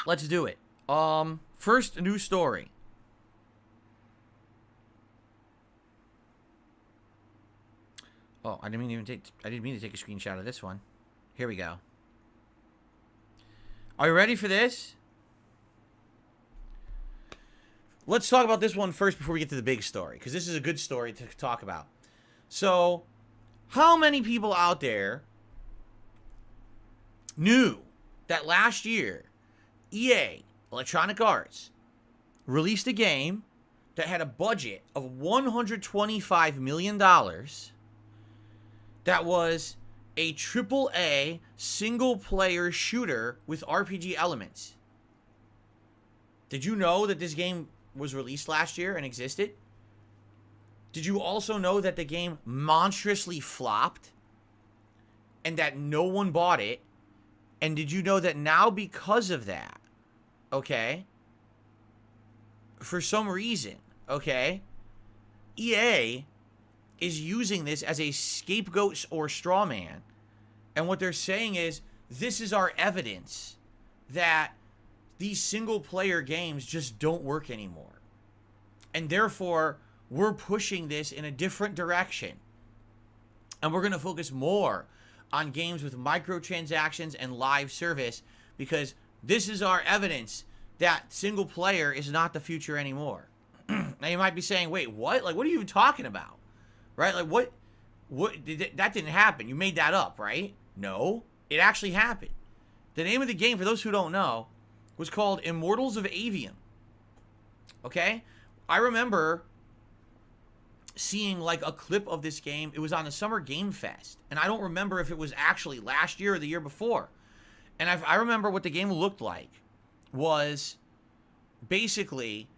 let's do it. First news story. Oh, I didn't mean to take a screenshot of this one. Here we go. Are you ready for this? Let's talk about this one first before we get to the big story, because this is a good story to talk about. So, how many people out there knew that last year EA, Electronic Arts, released a game that had a budget of $125 million that was a AAA single-player shooter with RPG elements? Did you know that this game was released last year and existed? Did you also know that the game monstrously flopped and that no one bought it? And did you know that now, because of that, okay, for some reason, okay, EA is using this as a scapegoat or straw man, and what they're saying is, this is our evidence that these single player games just don't work anymore, and therefore we're pushing this in a different direction, and we're going to focus more on games with microtransactions and live service, because this is our evidence that single player is not the future anymore. Now you might be saying, wait, what? Like, what are you even talking about? Right? Like, what that didn't happen. You made that up, right? No, it actually happened. The name of the game, for those who don't know, was called Immortals of Aveum. Okay? I remember seeing like a clip of this game. It was on the Summer Game Fest, and I don't remember if it was actually last year or the year before. And I remember what the game looked like was basically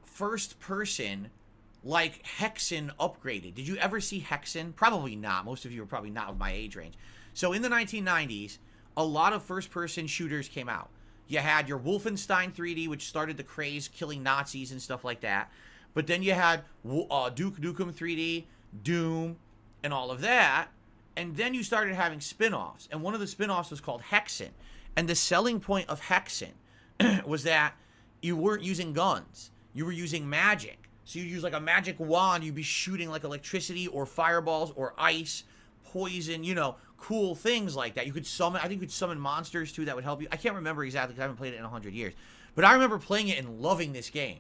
first person, like Hexen upgraded. Did you ever see Hexen? Probably not. Most of you are probably not of my age range. So in the 1990s, a lot of first person shooters came out. You had your Wolfenstein 3D, which started the craze, killing Nazis and stuff like that. But then you had Duke Nukem 3D, Doom, and all of that. And then you started having spin-offs. And one of the spin-offs was called Hexen. And the selling point of Hexen was that you weren't using guns. You were using magic. So you'd use like a magic wand. You'd be shooting like electricity or fireballs or ice, poison, you know, cool things like that. You could summon, I think you could summon monsters too that would help you. I can't remember exactly because I haven't played it in 100 years. But I remember playing it and loving this game.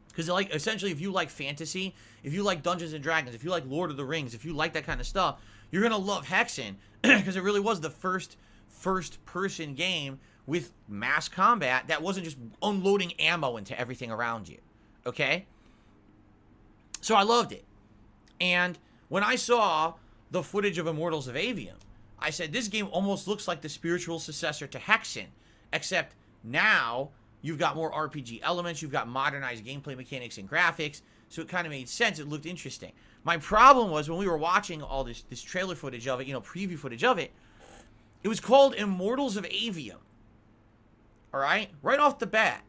Because, like, essentially, if you like fantasy, if you like Dungeons and Dragons, if you like Lord of the Rings, if you like that kind of stuff, you're going to love Hexen. Because it really was the first-person game with mass combat that wasn't just unloading ammo into everything around you. Okay? So I loved it. And when I saw the footage of Immortals of Aveum, I said, this game almost looks like the spiritual successor to Hexen. Except now you've got more RPG elements, you've got modernized gameplay mechanics and graphics, so it kind of made sense. It looked interesting. My problem was when we were watching all this trailer footage of it, you know, preview footage of it, it was called Immortals of Aveum. All right? Right off the bat.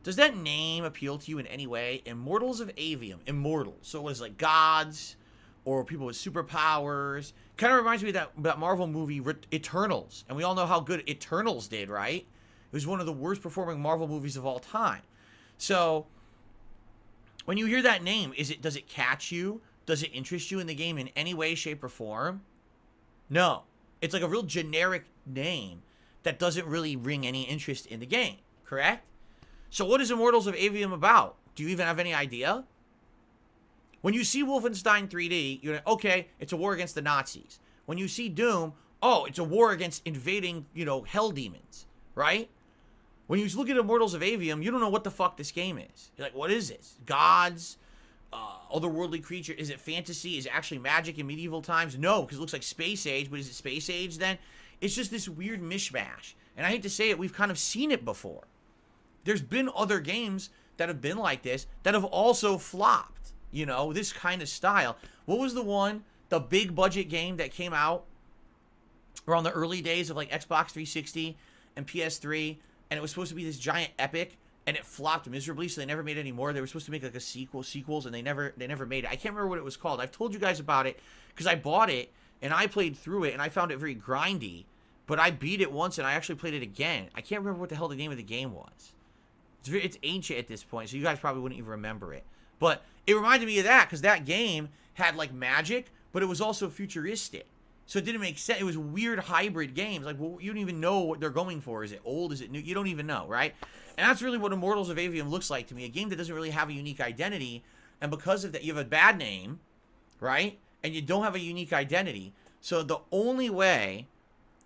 Does that name appeal to you in any way? Immortals of Aveum. Immortal. So it was like gods or people with superpowers. Kind of reminds me of that Marvel movie Eternals. And we all know how good Eternals did, right? It was one of the worst performing Marvel movies of all time. So, when you hear that name, does it catch you? Does it interest you in the game in any way, shape, or form? No. It's like a real generic name that doesn't really ring any interest in the game, correct? So what is Immortals of Aveum about? Do you even have any idea? When you see Wolfenstein 3D, you're like, okay, it's a war against the Nazis. When you see Doom, oh, it's a war against invading, you know, hell demons, right? When you look at Immortals of Aveum, you don't know what the fuck this game is. You're like, what is this? Gods? Otherworldly creature? Is it fantasy? Is it actually magic in medieval times? No, because it looks like space age, but is it space age then? It's just this weird mishmash. And I hate to say it, we've kind of seen it before. There's been other games that have been like this that have also flopped, you know, this kind of style. What was the big budget game that came out around the early days of like Xbox 360 and PS3? And it was supposed to be this giant epic, and it flopped miserably, so they never made any more. They were supposed to make like a sequels, and they never made it. I can't remember what it was called. I've told you guys about it because I bought it and I played through it, and I found it very grindy. but I beat it once and I actually played it again. I can't remember what the hell the name of the game was. It's ancient at this point, so you guys probably wouldn't even remember it. But it reminded me of that because that game had like magic, but it was also futuristic. So it didn't make sense. It was weird hybrid games. Like, well, you don't even know what they're going for. Is it old? Is it new? You don't even know, right? And that's really what Immortals of Aveum looks like to me. A game that doesn't really have a unique identity. And because of that, you have a bad name, right? And you don't have a unique identity. So the only way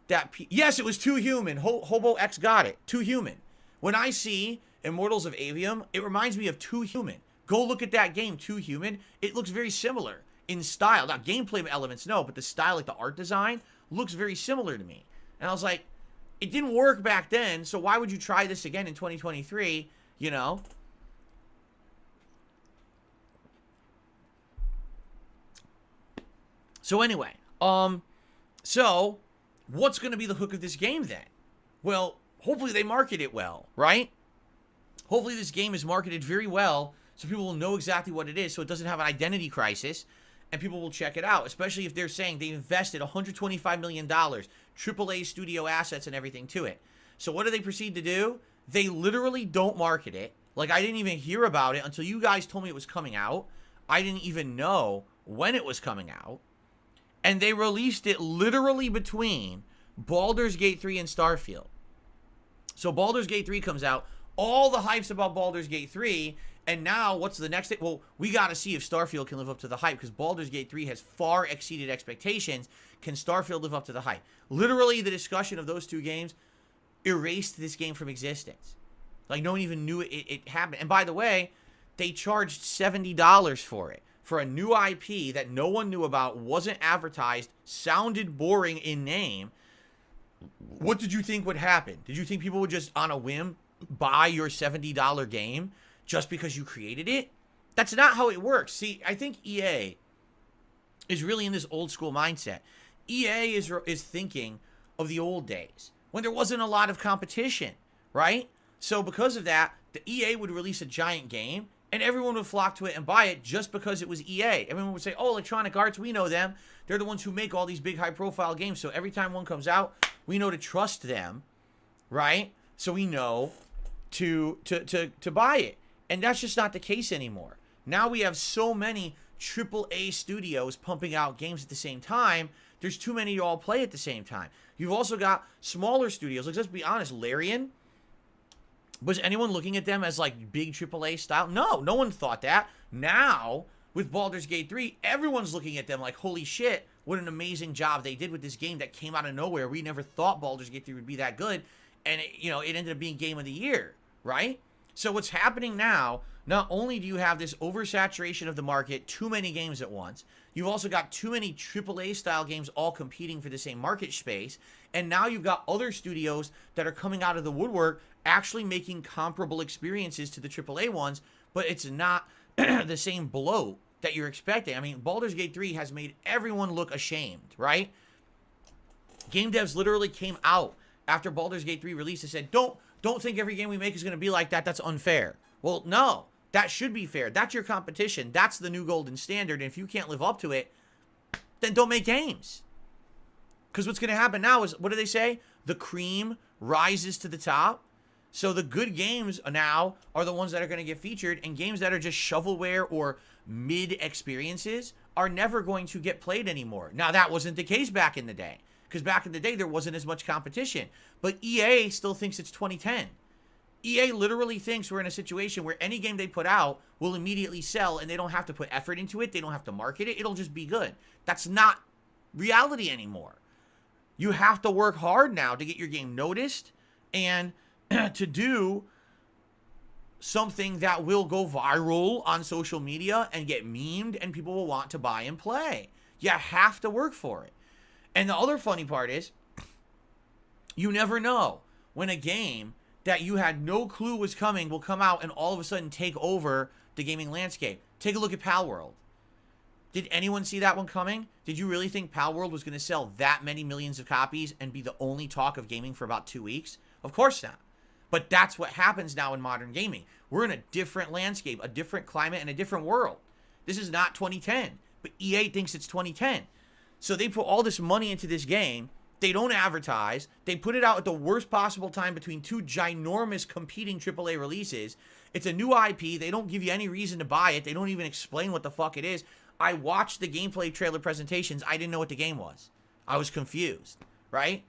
that... yes, it was Too Human. Hobo X got it. Too Human. When I see Immortals of Aveum, it reminds me of Too Human. Go look at that game, Too Human. It looks very similar in style. Not gameplay elements, no, but the style, like the art design, looks very similar to me. And I was like, it didn't work back then, so why would you try this again in 2023, you know? So anyway, so what's going to be the hook of this game then? Well, hopefully they market it well, right? Hopefully this game is marketed very well so people will know exactly what it is so it doesn't have an identity crisis and people will check it out, especially if they're saying they invested $125 million, AAA studio assets and everything to it. So what do they proceed to do? They literally don't market it. Like, I didn't even hear about it until you guys told me it was coming out. I didn't even know when it was coming out. And they released it literally between Baldur's Gate 3 and Starfield. So Baldur's Gate 3 comes out, all the hype's about Baldur's Gate 3, and now what's the next thing? Well, we got to see if Starfield can live up to the hype, because Baldur's Gate 3 has far exceeded expectations. Can Starfield live up to the hype? Literally, the discussion of those two games erased this game from existence. Like, no one even knew it happened. And by the way, they charged $70 for it. For a new IP that no one knew about, wasn't advertised, sounded boring in name. What did you think would happen? Did you think people would just, on a whim, buy your $70 game just because you created it? That's not how it works. See, I think EA is really in this old school mindset. EA is thinking of the old days when there wasn't a lot of competition, right? So because of that, the EA would release a giant game and everyone would flock to it and buy it just because it was EA. Everyone would say, oh, Electronic Arts, we know them. They're the ones who make all these big high-profile games. So every time one comes out, we know to trust them, right? So we know to buy it. And that's just not the case anymore. Now we have so many AAA studios pumping out games at the same time. There's too many to all play at the same time. You've also got smaller studios. Like, let's be honest, Larian. Was anyone looking at them as like big AAA style? No, no one thought that. Now, with Baldur's Gate 3, everyone's looking at them like, holy shit, what an amazing job they did with this game that came out of nowhere. We never thought Baldur's Gate 3 would be that good. And, it ended up being Game of the Year, right? So what's happening now, not only do you have this oversaturation of the market, too many games at once, you've also got too many AAA style games all competing for the same market space. And now you've got other studios that are coming out of the woodwork actually making comparable experiences to the AAA ones, but it's not the same bloat that you're expecting. I mean, Baldur's Gate 3 has made everyone look ashamed, right? Game devs literally came out after Baldur's Gate 3 released and said, don't think every game we make is going to be like that. That's unfair. Well, no, that should be fair. That's your competition. That's the new golden standard. And if you can't live up to it, then don't make games. Because what's going to happen now is, what do they say? The cream rises to the top. So the good games now are the ones that are going to get featured, and games that are just shovelware or mid experiences are never going to get played anymore. Now, that wasn't the case back in the day, because back in the day, there wasn't as much competition. But EA still thinks it's 2010. EA literally thinks we're in a situation where any game they put out will immediately sell, and they don't have to put effort into it. They don't have to market it. It'll just be good. That's not reality anymore. You have to work hard now to get your game noticed and to do something that will go viral on social media and get memed and people will want to buy and play. You have to work for it. And the other funny part is, you never know when a game that you had no clue was coming will come out and all of a sudden take over the gaming landscape. Take a look at Palworld. Did anyone see that one coming? Did you really think Palworld was going to sell that many millions of copies and be the only talk of gaming for about 2 weeks? Of course not. But that's what happens now in modern gaming. We're in a different landscape, a different climate, and a different world. This is not 2010, but EA thinks it's 2010. So they put all this money into this game, They don't advertise. They put it out at the worst possible time between two ginormous competing AAA releases. It's a new IP. They don't give you any reason to buy it. They don't even explain what the fuck it is. I watched the gameplay trailer presentations. I didn't know what the game was. I was confused, right?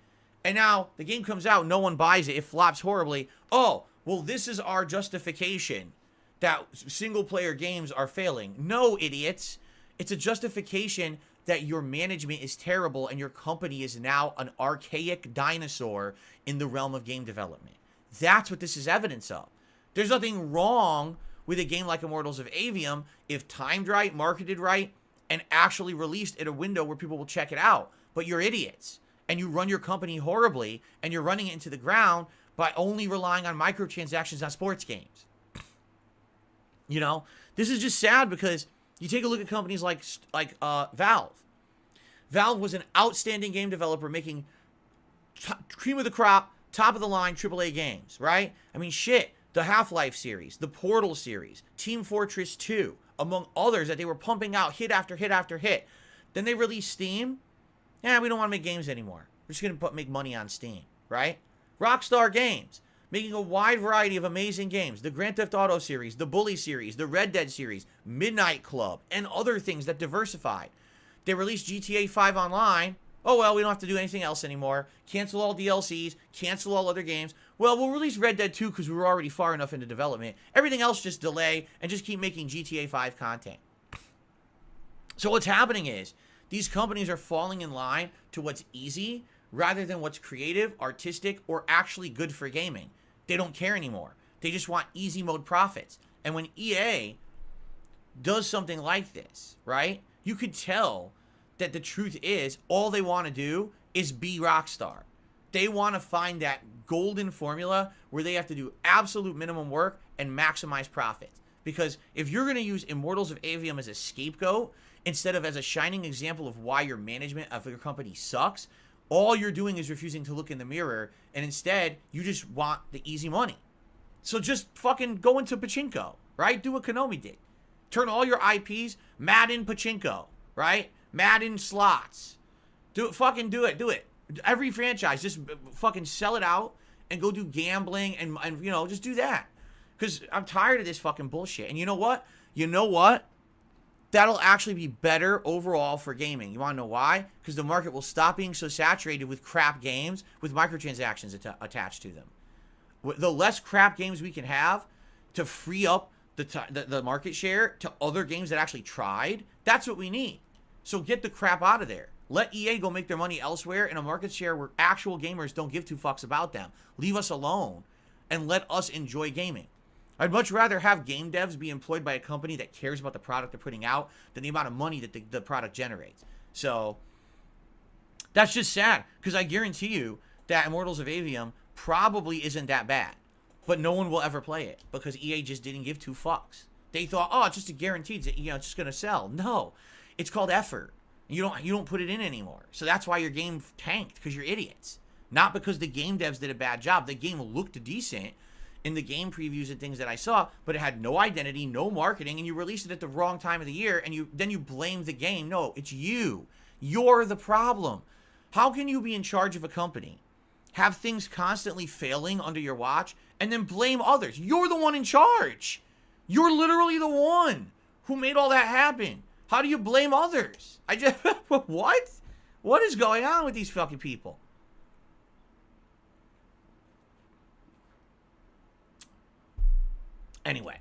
And now the game comes out. No one buys it. It flops horribly. Oh, well, this is our justification that single-player games are failing. No, idiots. It's a justification that your management is terrible and your company is now an archaic dinosaur in the realm of game development. That's what this is evidence of. There's nothing wrong with a game like Immortals of Aveum if timed right, marketed right, and actually released at a window where people will check it out. But you're idiots, and you run your company horribly, and you're running it into the ground by only relying on microtransactions on sports games. You know, this is just sad because you take a look at companies like Valve. Valve was an outstanding game developer making cream of the crop, top of the line AAA games, right? I mean, shit, the Half-Life series, the Portal series, Team Fortress 2, among others that they were pumping out hit after hit after hit. Then they released Steam. Yeah, we don't want to make games anymore. We're just going to make money on Steam, right? Rockstar Games, making a wide variety of amazing games. The Grand Theft Auto series, the Bully series, the Red Dead series, Midnight Club, and other things that diversified. They released GTA 5 Online. Oh, well, we don't have to do anything else anymore. Cancel all DLCs, cancel all other games. Well, we'll release Red Dead 2 because we were already far enough into development. Everything else just delay and just keep making GTA 5 content. So what's happening is these companies are falling in line to what's easy rather than what's creative, artistic, or actually good for gaming. They don't care anymore. They just want easy mode profits. And when EA does something like this, right, you could tell that the truth is all they want to do is be Rockstar. They want to find that golden formula where they have to do absolute minimum work and maximize profits. Because if you're going to use Immortals of Aveum as a scapegoat instead of as a shining example of why your management of your company sucks, all you're doing is refusing to look in the mirror, and instead you just want the easy money. So just fucking go into pachinko, right? Do what Konami did. Turn all your IPs Madden pachinko, right? Madden slots. Do it, fucking do it, do it. Every franchise, just fucking sell it out and go do gambling and you know, just do that. Because I'm tired of this fucking bullshit. And you know what? You know what? That'll actually be better overall for gaming. You want to know why? Because the market will stop being so saturated with crap games with microtransactions attached to them. The less crap games we can have to free up the market share to other games that actually tried, that's what we need. So get the crap out of there. Let EA go make their money elsewhere in a market share where actual gamers don't give two fucks about them. Leave us alone and let us enjoy gaming. I'd much rather have game devs be employed by a company that cares about the product they're putting out than the amount of money that the product generates. So that's just sad, because I guarantee you that Immortals of Aveum probably isn't that bad, but no one will ever play it because EA just didn't give two fucks. They thought, oh, it's just a guaranteed, you know, it's just gonna sell. No, it's called effort. You don't put it in anymore. So that's why your game tanked, because you're idiots. Not because the game devs did a bad job. The game looked decent in the game previews and things that I saw, but it had no identity, no marketing, and you released it at the wrong time of the year, and then you blame the game. No, it's you. You're the problem. How can you be in charge of a company, have things constantly failing under your watch, and then blame others? You're the one in charge. You're literally the one who made all that happen. How do you blame others? What? What is going on with these fucking people? Anyway,